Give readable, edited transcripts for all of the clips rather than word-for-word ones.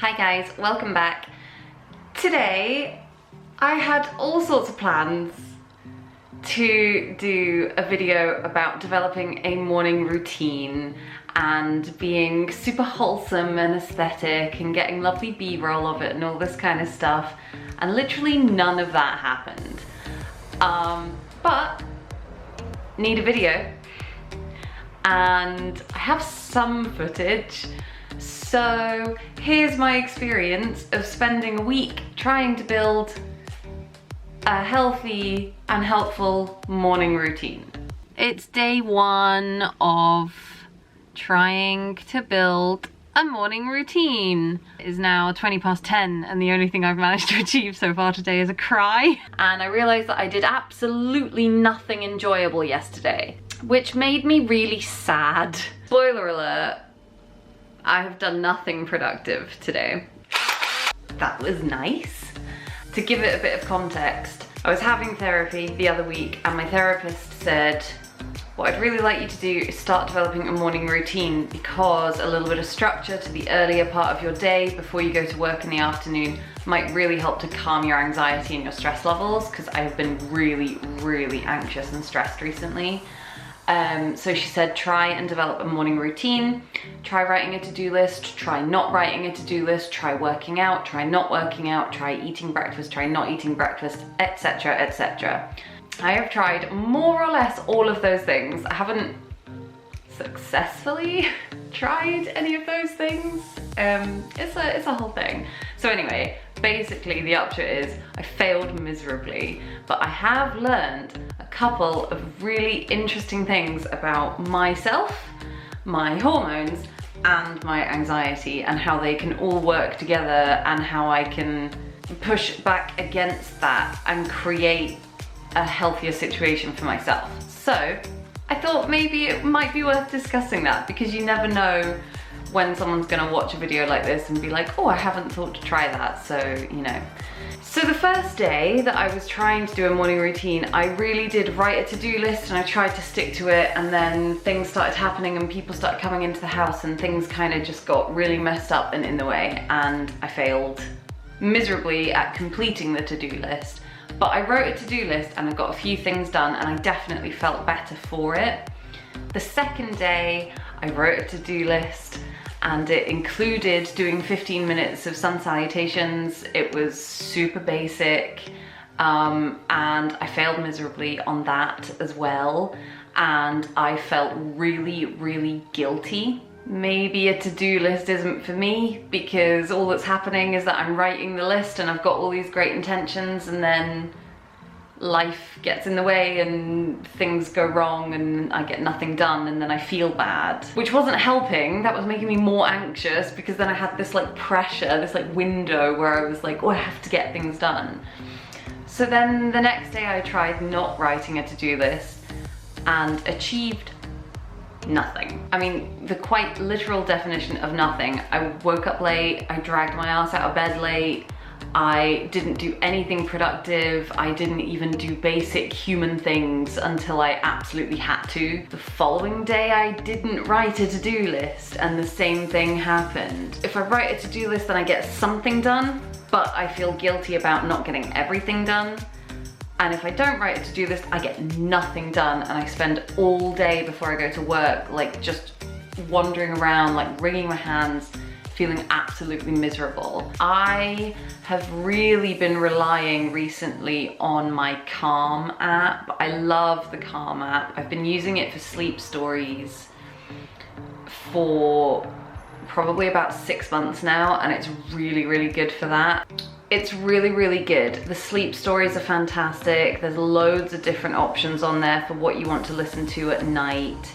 Hi guys, welcome back. Today I had all sorts of plans to do a video about developing a morning routine and being super wholesome and aesthetic and getting lovely B-roll of it and all this kind of stuff, and literally none of that happened. But need a video, and I have some footage. So here's my experience of spending a week trying to build a healthy and helpful morning routine. It's day one of trying to build a morning routine. It is now 20 past 10 and the only thing I've managed to achieve so far today is a cry. And I realized that I did absolutely nothing enjoyable yesterday, which made me really sad. Spoiler alert, I have done nothing productive today. That was nice. To give it a bit of context, I was having therapy the other week and my therapist said, what I'd really like you to do is start developing a morning routine, because a little bit of structure to the earlier part of your day before you go to work in the afternoon might really help to calm your anxiety and your stress levels, because I've been really, really anxious and stressed recently. So she said, try and develop a morning routine, try writing a to-do list, try not writing a to-do list, try working out, try not working out, try eating breakfast, try not eating breakfast, etc., etc. I have tried more or less all of those things. I haven't successfully tried any of those things. It's a whole thing. So anyway, basically the upshot is I failed miserably, but I have learned a couple of really interesting things about myself, my hormones, and my anxiety, and how they can all work together and how I can push back against that and create a healthier situation for myself. So I thought maybe it might be worth discussing that, because you never know when someone's gonna watch a video like this and be like, oh, I haven't thought to try that, so you know. So the first day that I was trying to do a morning routine, I really did write a to-do list and I tried to stick to it, and then things started happening and people started coming into the house and things kind of just got really messed up and in the way, and I failed miserably at completing the to-do list. But I wrote a to-do list and I got a few things done and I definitely felt better for it. The second day, I wrote a to-do list and it included doing 15 minutes of sun salutations. It was super basic, and I failed miserably on that as well. And I felt really, really guilty. Maybe a to-do list isn't for me, because all that's happening is that I'm writing the list and I've got all these great intentions, and then life gets in the way and things go wrong and I get nothing done, and then I feel bad, which wasn't helping. That was making me more anxious, because then I had this like pressure, this like window where I was like, oh, I have to get things done. So then the next day I tried not writing a to-do list and achieved nothing. I mean, the quite literal definition of nothing. I woke up late, I dragged my ass out of bed late, I didn't do anything productive, I didn't even do basic human things until I absolutely had to. The following day I didn't write a to-do list and the same thing happened. If I write a to-do list then I get something done, but I feel guilty about not getting everything done. And if I don't write a to-do list, I get nothing done, and I spend all day before I go to work like just wandering around, like wringing my hands, feeling absolutely miserable. I have really been relying recently on my Calm app. I love the Calm app. I've been using it for sleep stories for probably about 6 months now, and it's really, really good for that. It's really, really good. The sleep stories are fantastic. There's loads of different options on there for what you want to listen to at night.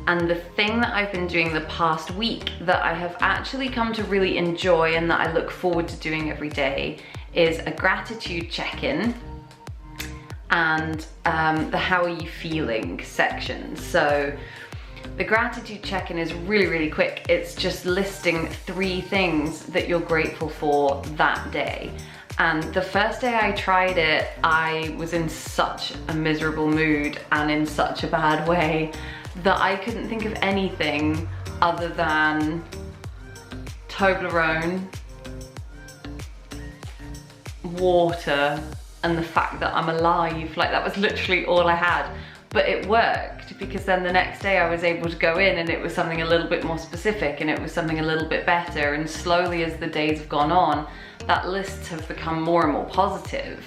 And the thing that I've been doing the past week that I have actually come to really enjoy and that I look forward to doing every day is a gratitude check-in and the how are you feeling section. So the gratitude check-in is really, really quick. It's just listing 3 things that you're grateful for that day. And the first day I tried it, I was in such a miserable mood and in such a bad way that I couldn't think of anything other than Toblerone water and the fact that I'm alive. Like, that was literally all I had. But it worked, because then the next day I was able to go in and it was something a little bit more specific, and it was something a little bit better. And slowly, as the days have gone on, that list has become more and more positive,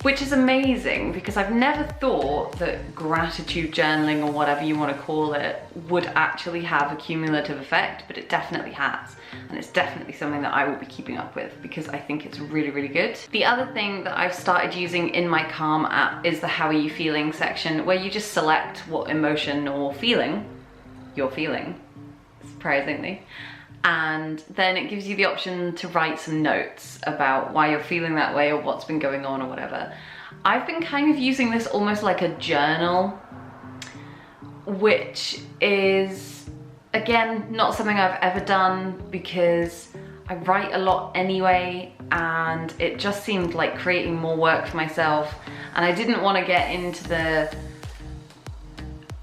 which is amazing, because I've never thought that gratitude journaling, or whatever you want to call it, would actually have a cumulative effect, but it definitely has. And it's definitely something that I will be keeping up with, because I think it's really, really good. The other thing that I've started using in my Calm app is the How Are You Feeling section, where you just select what emotion or feeling you're feeling, surprisingly. And then it gives you the option to write some notes about why you're feeling that way, or what's been going on, or whatever. I've been kind of using this almost like a journal, which is, again, not something I've ever done, because I write a lot anyway, and it just seemed like creating more work for myself. And I didn't want to get into the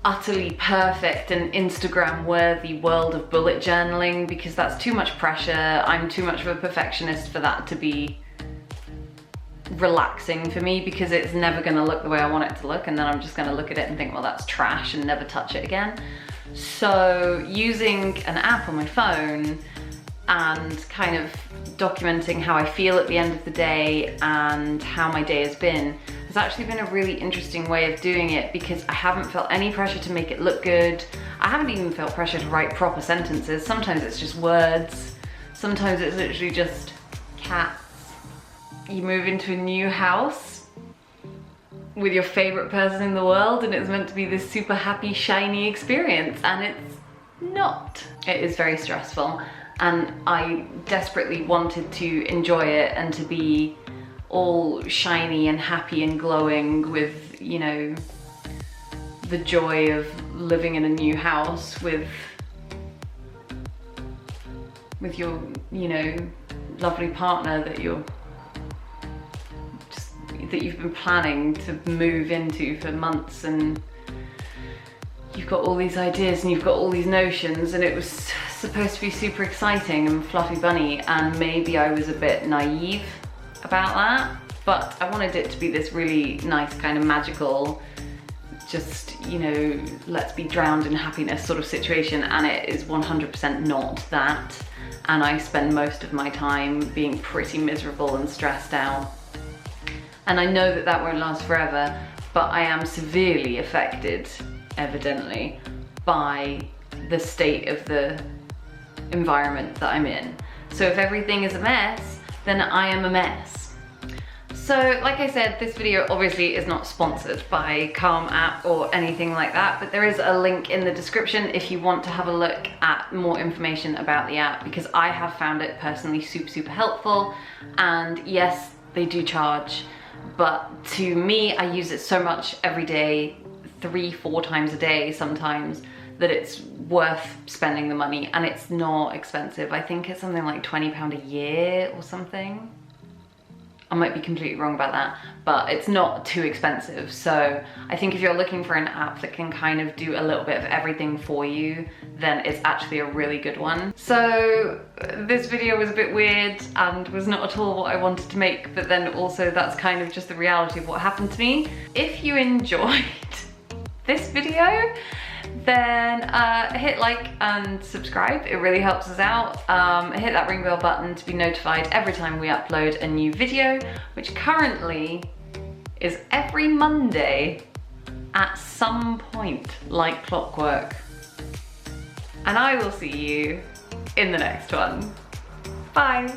utterly perfect and Instagram worthy world of bullet journaling, because that's too much pressure. I'm too much of a perfectionist for that to be relaxing for me, because it's never going to look the way I want it to look, and then I'm just going to look at it and think, well, that's trash, and never touch it again. So using an app on my phone and kind of documenting how I feel at the end of the day and how my day has been has actually been a really interesting way of doing it, because I haven't felt any pressure to make it look good. I haven't even felt pressure to write proper sentences. Sometimes it's just words. Sometimes it's literally just cats. You move into a new house with your favorite person in the world, and it's meant to be this super happy, shiny experience, and it's not. It is very stressful, and I desperately wanted to enjoy it and to be all shiny and happy and glowing with, you know, the joy of living in a new house with your, you know, lovely partner that you've been planning to move into for months, and you've got all these ideas and you've got all these notions, and it was supposed to be super exciting and fluffy bunny, and maybe I was a bit naive about that, but I wanted it to be this really nice kind of magical, just, you know, let's be drowned in happiness sort of situation, and it is 100% not that. And I spend most of my time being pretty miserable and stressed out. And I know that that won't last forever, but I am severely affected, evidently, by the state of the environment that I'm in. So if everything is a mess, then I am a mess. So like I said, this video obviously is not sponsored by Calm app or anything like that, but there is a link in the description if you want to have a look at more information about the app, because I have found it personally super helpful. And yes, they do charge, but to me, I use it so much every day, 3-4 times a day sometimes, that it's worth spending the money, and it's not expensive. I think it's something like £20 a year or something. I might be completely wrong about that, but it's not too expensive. So I think if you're looking for an app that can kind of do a little bit of everything for you, then it's actually a really good one. So this video was a bit weird and was not at all what I wanted to make, but then also that's kind of just the reality of what happened to me. If you enjoyed this video, then hit like and subscribe. It really helps us out. Hit that ring bell button to be notified every time we upload a new video, which currently is every Monday at some point, like clockwork. And I will see you in the next one. Bye.